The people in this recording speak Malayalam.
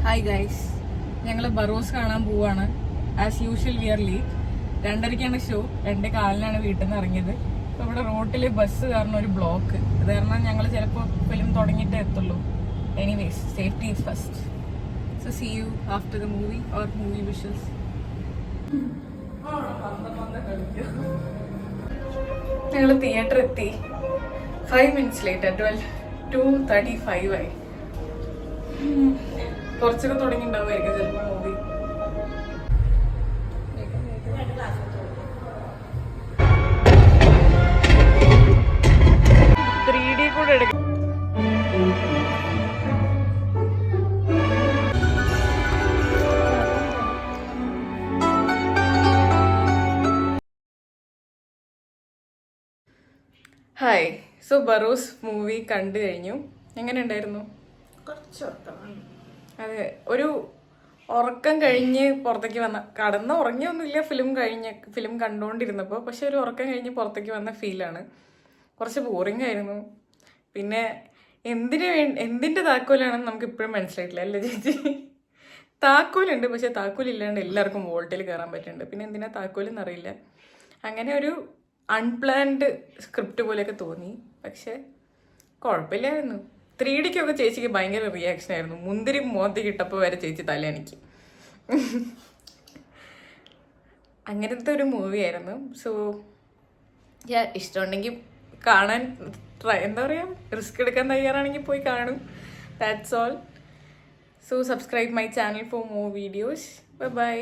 ഹായ് ഗൈസ്, ഞങ്ങൾ ബറോസ് കാണാൻ പോവാണ്. As usual we are late. 2:30-ക്കാണ് ഷോ. 2:15-നാണ് വീട്ടിൽ നിന്ന് ഇറങ്ങിയത്. ഇപ്പോൾ ഇവിടെ റോട്ടിൽ ബസ് കാരണം ഒരു ബ്ലോക്ക്. അത് കാരണം ഞങ്ങൾ ചിലപ്പോൾ ഫിലിം തുടങ്ങിയിട്ടേ എത്തുള്ളൂ. Anyways, safety is first. So see you after the movie or movie wishes. ഞങ്ങൾ തിയേറ്റർ എത്തി. 5 minutes ലേറ്റ്. 2:35 ആയി. കുറച്ചൊക്കെ തുടങ്ങിണ്ടാവുമായിരിക്കും ചിലപ്പോൾ മൂവി. കൂടെ എടുക്കും. ഹായ്, സോ ബറോസ് മൂവി കണ്ടു കഴിഞ്ഞു. എങ്ങനെ ഉണ്ടായിരുന്നു? കുറച്ച് ഉറക്കമാണ്. അതെ, ഒരു ഉറക്കം കഴിഞ്ഞ് പുറത്തേക്ക് വന്ന, കടന്ന് ഉറങ്ങിയൊന്നുമില്ല ഫിലിം കണ്ടുകൊണ്ടിരുന്നപ്പോൾ. പക്ഷെ ഒരു ഉറക്കം കഴിഞ്ഞ് പുറത്തേക്ക് വന്ന ഫീലാണ്. കുറച്ച് ബോറിംഗ് ആയിരുന്നു. പിന്നെ എന്തിൻ്റെ താക്കോലാണെന്ന് നമുക്ക് ഇപ്പോഴും മനസ്സിലായിട്ടില്ല അല്ലേ ചേച്ചി? താക്കോലുണ്ട്, പക്ഷെ താക്കോലില്ലാണ്ട് എല്ലാവർക്കും വോൾട്ടിൽ കയറാൻ പറ്റുന്നുണ്ട്. പിന്നെ എന്തിനാ താക്കോലെന്ന് അറിയില്ല. അങ്ങനെ ഒരു അൺപ്ലാൻഡ് സ്ക്രിപ്റ്റ് പോലെയൊക്കെ തോന്നി. പക്ഷെ കുഴപ്പമില്ലായിരുന്നു. 3Dക്കൊക്കെ ചേച്ചിക്ക് ഭയങ്കര റിയാക്ഷൻ ആയിരുന്നു. മുന്തിരി മോന്തി കിട്ടപ്പോൾ വരെ ചേച്ചി തലയണിക്ക്. അങ്ങനത്തെ ഒരു മൂവിയായിരുന്നു. സോ ഇഷ്ടമുണ്ടെങ്കിൽ കാണാൻ എന്താ പറയുക, റിസ്ക് എടുക്കാൻ തയ്യാറാണെങ്കിൽ പോയി കാണും. That's all. So subscribe my channel for more videos. By.